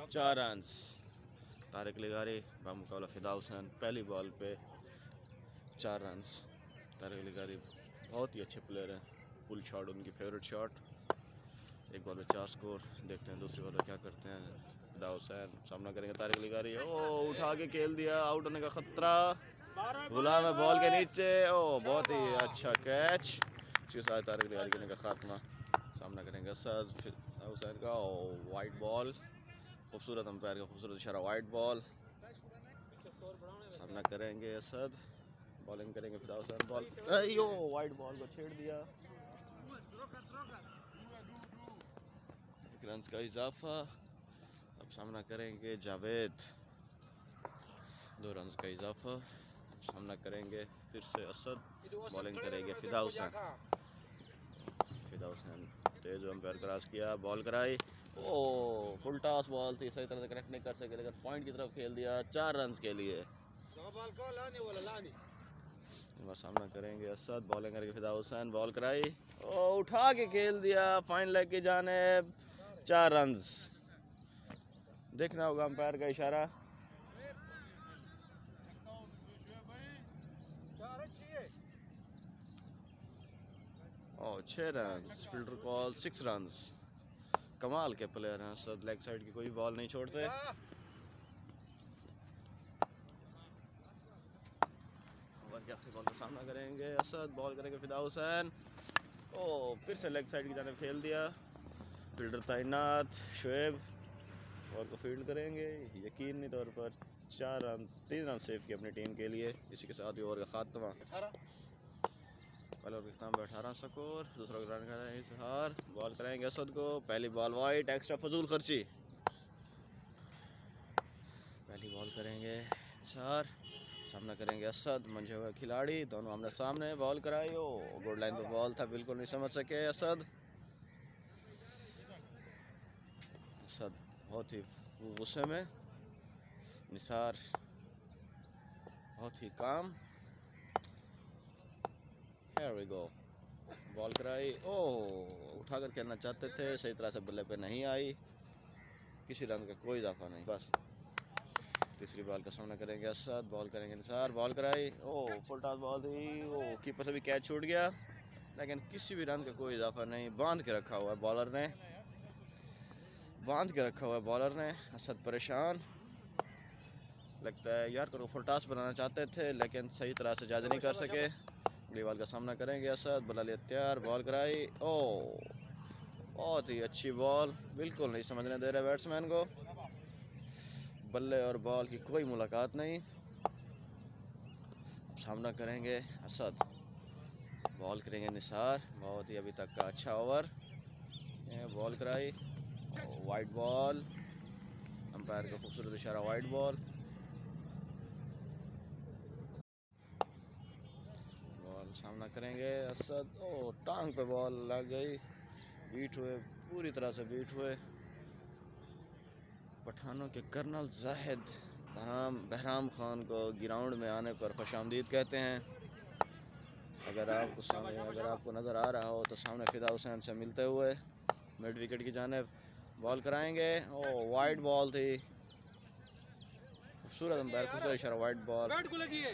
4 run. Tariq लिगारी बामुकाबला फिदा हुसैन पहली ball पे 4 रन। तारिक लिगारी बहुत ही अच्छे प्लेयर हैं, पुल शॉट उनकी फेवरेट शॉट। एक बॉल में 4 स्कोर। देखते हैं दूसरी बॉल में क्या करते हैं। फिदा हुसैन सामना करेंगे तारिक लिगारी। ओ उठा के खेल दिया, आउट होने का खतरा। गुलाम है बॉल के नीचे। ओ बहुत ही अच्छा कैच। इसके साथ तारिक लिगारी करने का खात्मा। सामना करेंगे असद फिदा हुसैन का। ओ वाइट बॉल, खूबसूरत अंपायर का खूबसूरत इशारा, वाइट बॉल। सामना करेंगे असद, बॉलिंग करेंगे फिदा हुसैन। बॉल यो वाइट बॉल को छेड़ दिया। एक रन का इजाफा। अब सामना करेंगे जावेद, 2 रन का इजाफा। सामना करेंगे फिर से असद, बॉलिंग करेंगे फिदा हुसैन। फिदा हुसैन तेज अंपायर क्रॉस किया, बॉल कराई। ओ फुल टॉस बॉल थी, सही तरह से कनेक्ट नहीं कर सके, लेकिन पॉइंट की तरफ खेल दिया 4 रन के लिए। सामना करेंगे असद, बॉलिंग करके फिदा हुसैन, बॉल कराई। ओ उठा के खेल दिया, फाइन लेग की जानिब 4 रन। देखना होगा अंपायर का इशारा। और 6 रन, फील्डर कॉल 6 रन। कमाल के प्लेयर हैं असद, लेग साइड की कोई बॉल नहीं छोड़ते। ओवर के आखिरी बॉल का सामना करेंगे असद, बॉल करेंगे फिदा हुसैन। ओ फिर से लेग साइड की जानिब खेल दिया। फील्डर तैनात शुएब, बॉल को फील्ड करेंगे यकीनी तौर पर। 4 रन, 3 रन सेव किए अपनी टीम के लिए। इसी के साथ ही ओवर का खात्मा। पहले ओवर के अख्ताम में 18 स्कोर। दूसरा रन करेंगे इसहार, बॉल कराएंगे असद को। पहली बॉल वाइट, एक्स्ट्रा फजूल खर्ची। पहली बॉल करेंगे इसहार, सामना करेंगे असद, मंझे हुए खिलाड़ी, दोनों आमने सामने। बॉल कराई, ओ गुड लाइन पे बॉल था, बिल्कुल नहीं समझ सके असद। असद बहुत ही गुस्से में, निसार बहुत ही काम। Here we go. बॉल कराई, ओ उठाकर खेलना चाहते थे, सही तरह से बल्ले पे नहीं आई। किसी रन का कोई इजाफा नहीं, बस। तीसरी बॉल का सामना करेंगे असद, बॉल करेंगे निसार, बॉल कराई। ओ फुल टॉस बॉल थी, ओ कीपर से भी कैच छूट गया, लेकिन किसी भी रन का कोई इजाफा नहीं। बांध के रखा हुआ है बॉलर ने, बांध के रखा हुआ है बॉलर ने। असद परेशान लगता है, यार को फुल टॉस बनाना चाहते थे, लेकिन सही तरह से जायज़ा नहीं कर सके। अगली बॉल का सामना करेंगे असद, बल्ला लिया तैयार, बॉल कराई। ओ बहुत ही अच्छी बॉल, बिल्कुल नहीं समझने दे रहे बैट्समैन को। बल्ले और बॉल की कोई मुलाकात नहीं। अब सामना करेंगे असद, बॉल करेंगे निसार। बहुत ही अभी तक का अच्छा ओवर। बॉल कराई, वाइट बॉल, अंपायर का खूबसूरत इशारा, वाइट बॉल। बॉल सामना करेंगे असद, ओ टांग पे बॉल लग गई, बीट हुए, पूरी तरह से बीट हुए। पठानों के कर्नल जाहिद बहराम खान को ग्राउंड में आने पर खुशामदीद कहते हैं। अगर आपको नज़र आ रहा हो तो सामने फिदा हुसैन से मिलते हुए मिड विकेट की जानिब। बॉल कराएंगे, ओ वाइट बॉल थी, खूबसूरत अंपायर, खूबसूरत इशारा, वाइट बॉल। बैट को लगी है,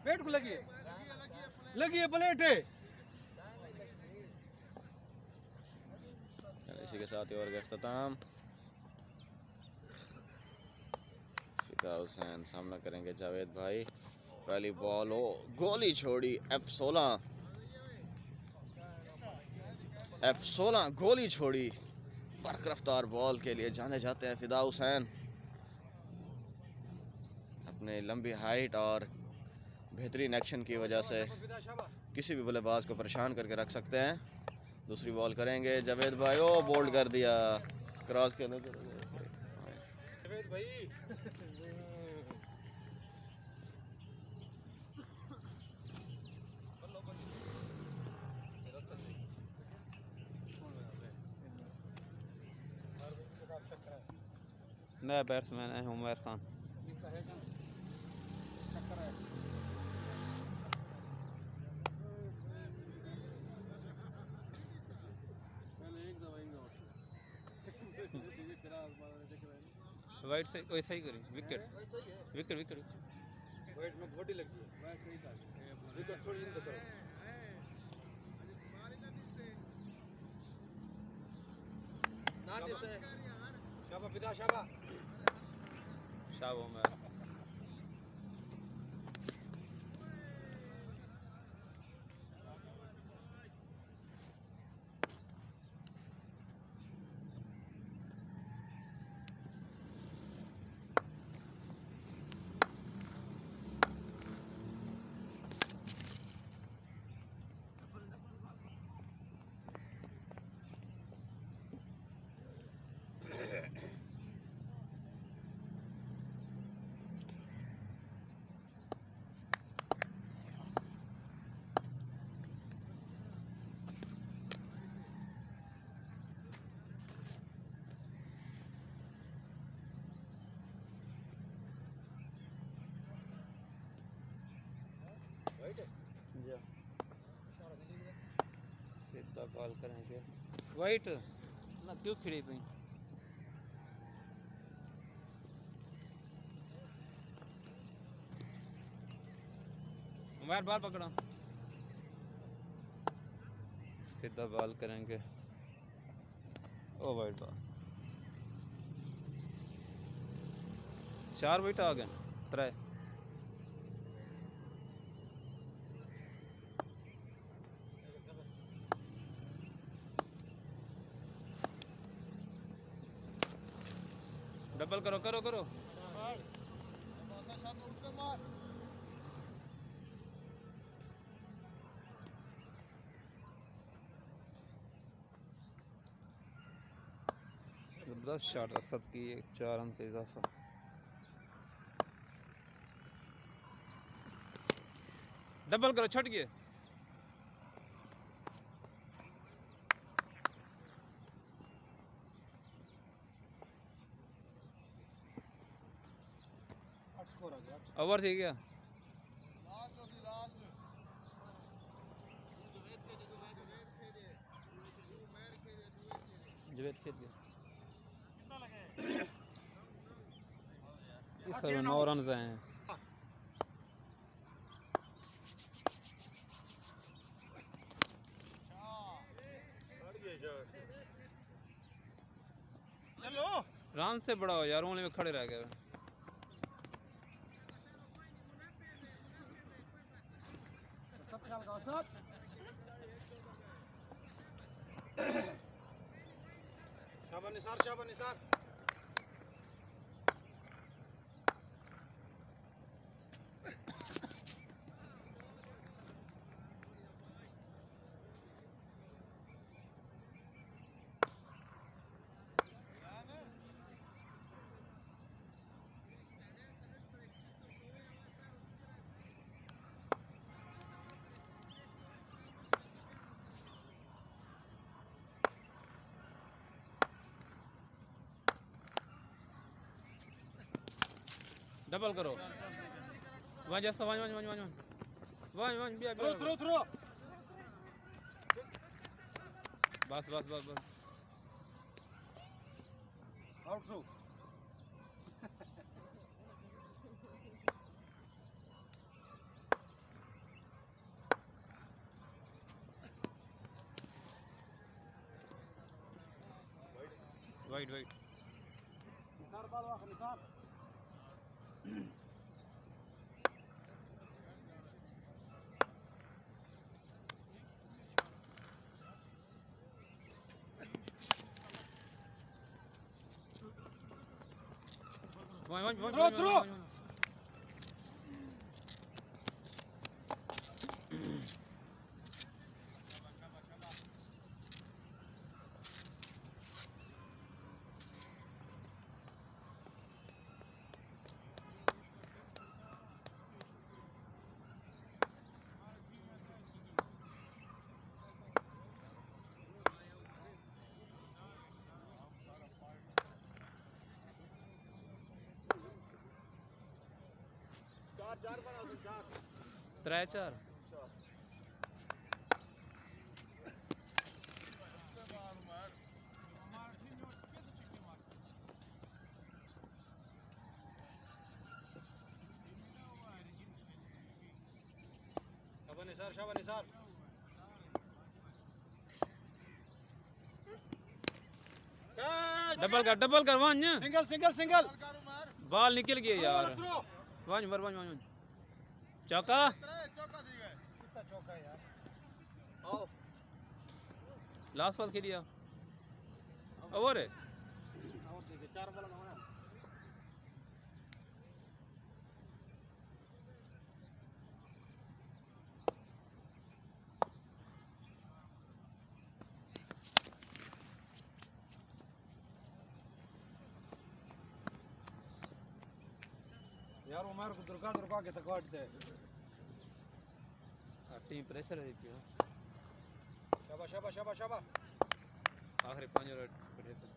बैट को लगी है प्लेट है। इसी के साथ ही ओवर का अख्ताम। फिदा हुसैन सामना करेंगे जावेद भाई। पहली बॉल, हो गोली छोड़ी, F16 गोली छोड़ी। बरक रफ्तार बॉल के लिए जाने जाते हैं फिदा हुसैन। अपने लंबी हाइट और बेहतरीन एक्शन की वजह से किसी भी बल्लेबाज को परेशान करके रख सकते हैं। दूसरी बॉल करेंगे जावेद भाई, ओ बोल्ड कर दिया, क्रॉस करने के जावेद भाई। नया बैट्समैन है उमर खान। पहले एक दवाई वाइट से वैसा ही करी विकेट विकेट विकेट वाइट में बॉडी लगती है विकेट थोड़ी इन करो नानी से शाबा पिता शाबा शाह उमर वाइट है जा सीधा बॉल करेंगे वाइट ना क्यों खिड़ी पई उमर बॉल पकड़ो सीधा बॉल करेंगे ओ वाइट बॉल 4 विकेट आ गए 3 डबल करो करो करो जबरदस्त शॉट असद की 4 रन पे इजाफा डबल करो छट गए स्कोर आ गया ओवर थी क्या जवेद खेल गया इस समय 9 रन आए हैं रन से बड़ा हो यार ओनली में खड़े रह गए शाबा निसार शाबा निसार डबल करो वन जैसा one one one one one one one बिया थ्रो थ्रो थ्रो बस बस बस बस आउट थ्रो वाइट वाइट निसार बाल वाख Nisar one one one throw throw चार बना चार 3-4 हमारा टीम में कैसे छक्के मारते निसार शाबाश निसार डबल कर one single single single ball निकल गई यार वन वन वन वन चौका कितना चौका है यार आओ लास्ट बॉल खेलिया ओवर है और देखिए 4 बॉल होना यार उमर को दुर्गा के तकवाटते हैं टीम प्रेशर है क्यों शाबाश शाबाश शाबाश शाबाश आखिरी 5 ओवर प्रेशर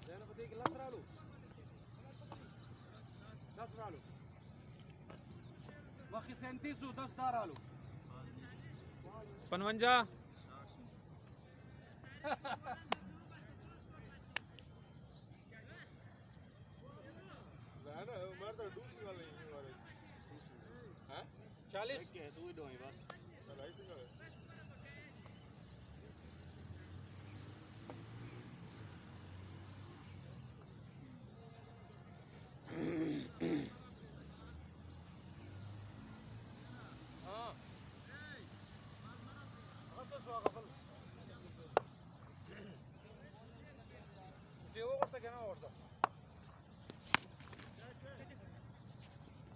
सेनापति के लस रालू वखी 37 10 दार आलू 55 उमर तो दूसरी वाले हैं 40 के तू ही दोई बस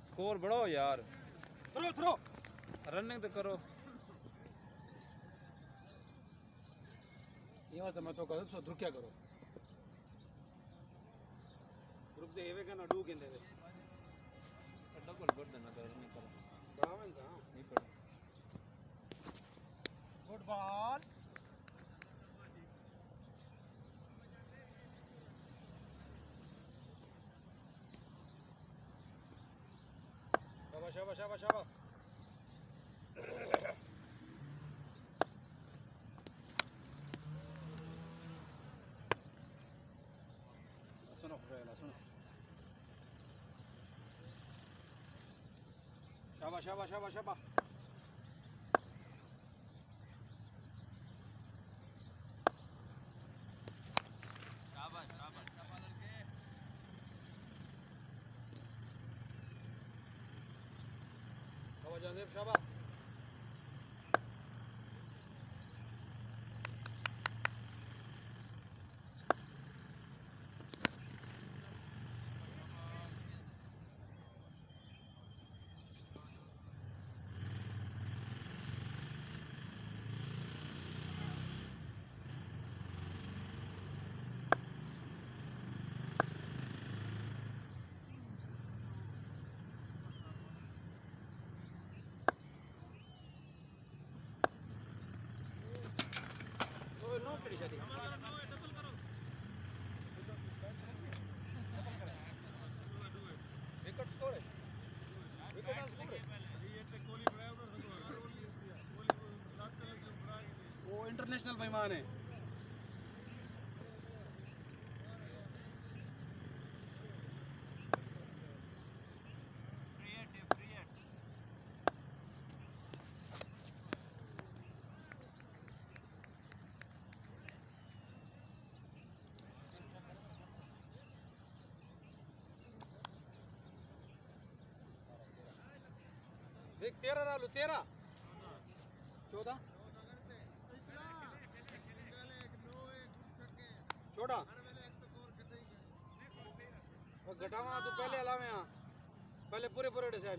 स्कोर बढ़ो यार थ्रो थ्रो रनिंग तो करो यहाँ से मैं तो कहूँ सो क्या करो रुक दे एवे का ना डू गेंदे दे डबल बढ़ देना तो रनिंग करो बढ़ावन था नहीं पड़ा गुड बॉल शाबाश शाबाश शाबाश सुनो सुनो शाबाश शाबाश शाबाश शाबाश जानदेव शाबाश नो करी शादी विकेट स्कोर है विकेट स्कोर है वो इंटरनेशनल बेईमान है देख 13 डालू 13 14 छोड़ा घटावा तू पहले अलावे यहाँ पहले पूरे पूरे डे से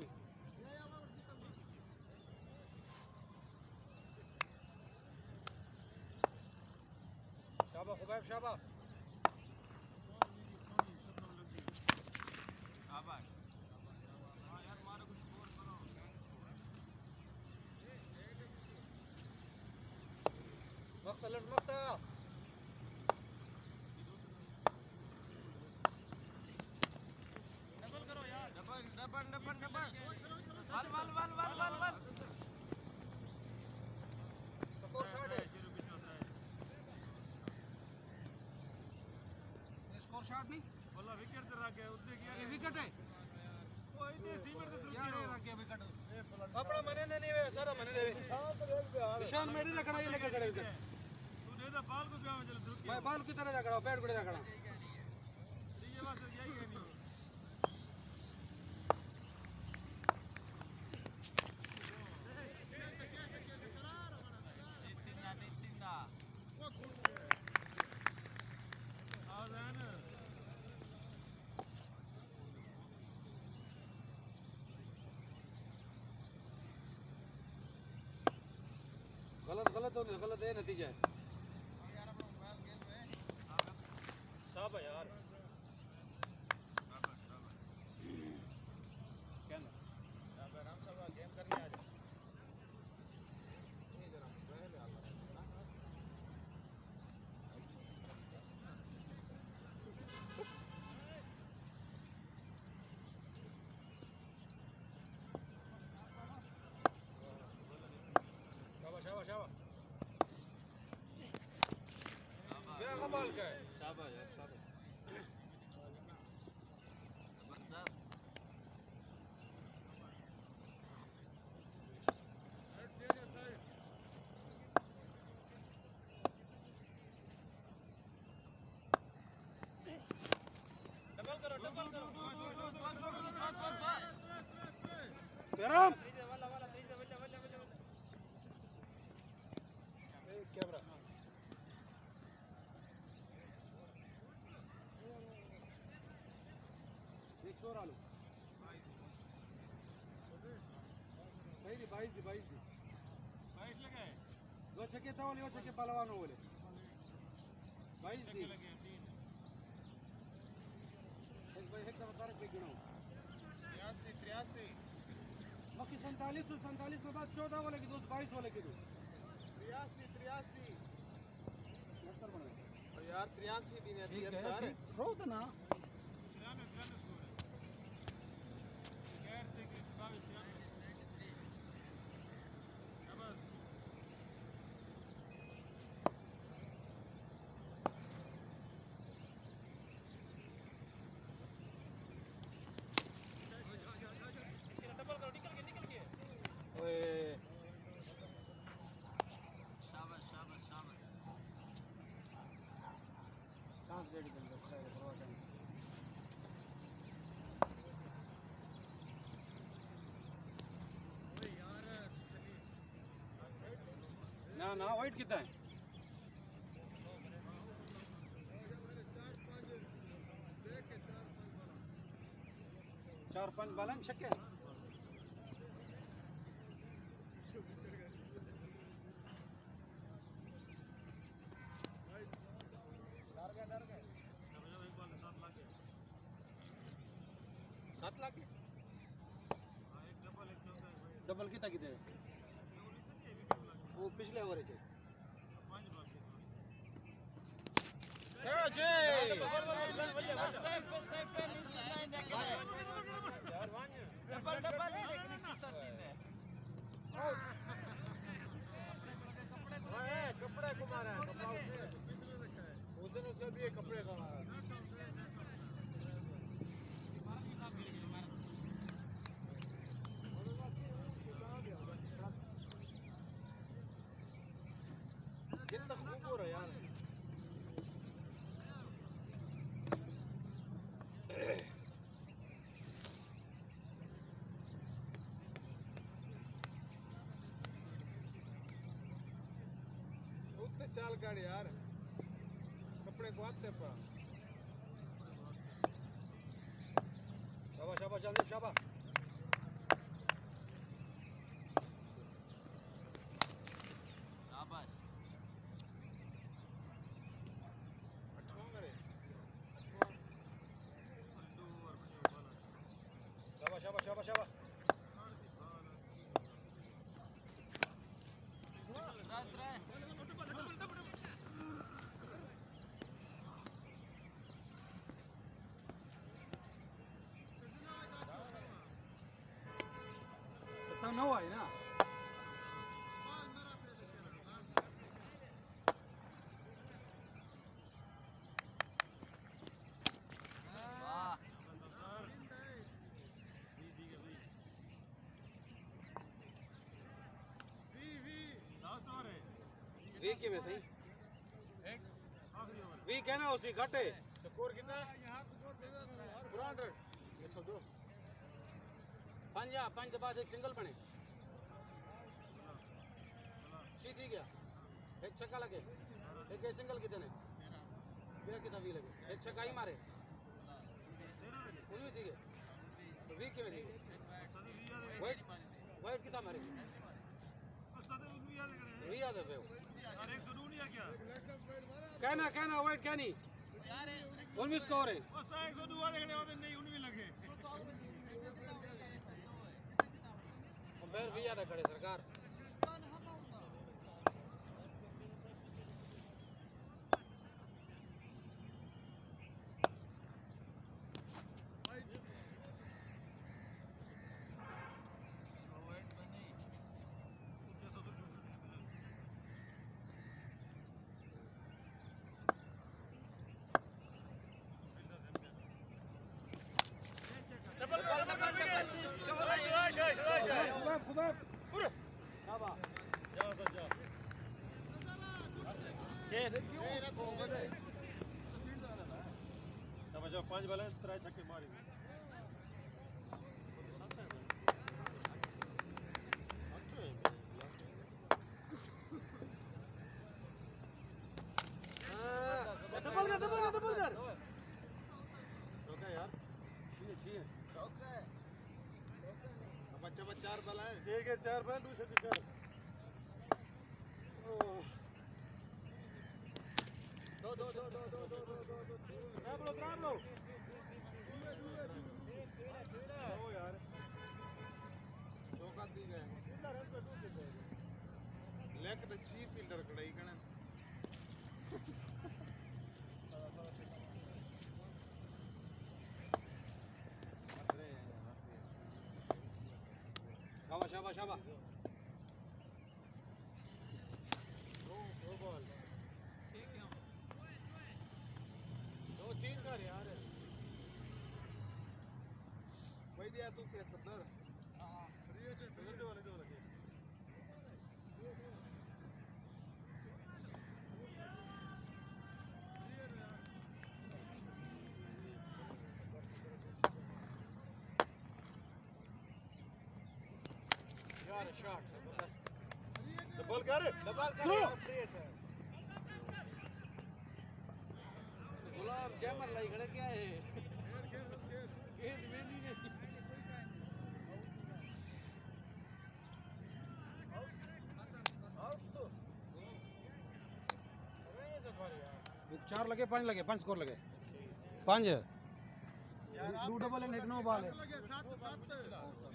शाबा खुबैब शाबा मक्ता लट मक्ता डबल करो यार डबल डबल डबल डबल वाल वाल वाल वाल वाल वाल सपोर्ट और शॉट नहीं वल्ला विकेट ते रख गया उतने किया ये विकेट है ओ इतने सीमेंट ते यार ये रख गया विकेट ए पलट अपना मने ने नहीं वे सारा मने दे शाम तो देख यार निशान मेरे दा खड़ा ये लेके खड़े विकेट तू दे दा बाल को ब्याह में चल रुक मैं बाल की तरह दा खड़ा पैर गुड़े दा खड़ा ये बात यही है नहीं गलत होने गलत है नतीजा है शाबाश यार क्या ना आराम से गेम करने आ जाओ शाबाश शाबाश क्या कमाल का है शाबाश यार शाबाश डबल करो बेराम कैमरा एक शोर आलू नहीं 22 बाइस लगे दो छक्के था वाले और छक्के पहलवान हो बोले 22 दी लगे तीन एक भाई एक बता रहे गिनो 83 बाकी 47 के बाद 14 वाले की 22 वाले की 83 लड़कर बना यार 83 दिन है ठीक है रो तो ना 93 स्कोर है गैर थे कि 22 डबल डबल करो निकल गए ओए शाबाश कहां से रेडी कर रहा है परवाह नहीं ना वाइट कितना है 4-5 बालन छक्के डर गए 7 लाख डबल कितना कितने वो पिछले ओवर है कपड़े को मारा है उस दिन उसका भी एक कपड़े का मारा कितना खूब हो रहा है यार चाल गाड़ी यार कपड़े को आते पा शाबाश शाबाश जल्दी शाबाश शाबाश शाबाश शाबाश तो नौ है ना वीक में सही वीक है ना उसी घटे स्कोर कितना 400 102 पंज के बाद एक सिंगल बने सीधी गया एक छक्का लगे एक सिंगल कितने बेरा कितना भी लगे एक छक्का ही मारे उन्हीं थी तो वीक में थी वाइट वाइट कितना मारे वही याद है कहना वाइट क्या नहीं उनमें स्कोर है अंपायर भी याद है खड़े सरकार पांच बाल त्रै छक्के मारे डबल कर रोका यार चाहिए बच्चा चार बाल है एक है चार बाल दूसरे के चार दो लो यार चौका दी गए लेक द चीफ फील्डर कड़ाई कने शाबाश दो बॉल दो तीन कर यार वही दिया तू के 70 वाले दो लगे यार शॉट डबल कर गुलाब जैमर लाई खड़े क्या है गेंद वेंदी नहीं चार लगे पांच स्कोर लगे पांच दो डबल है एक नो बॉल है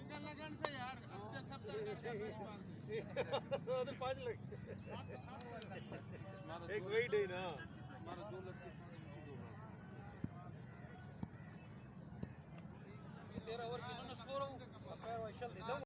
सिंगल लगन से यार तो पांच लगे एक वेट है ना हमारा 2 लग तेरा ओवर कितना स्कोर हो 1 वैशल दे दो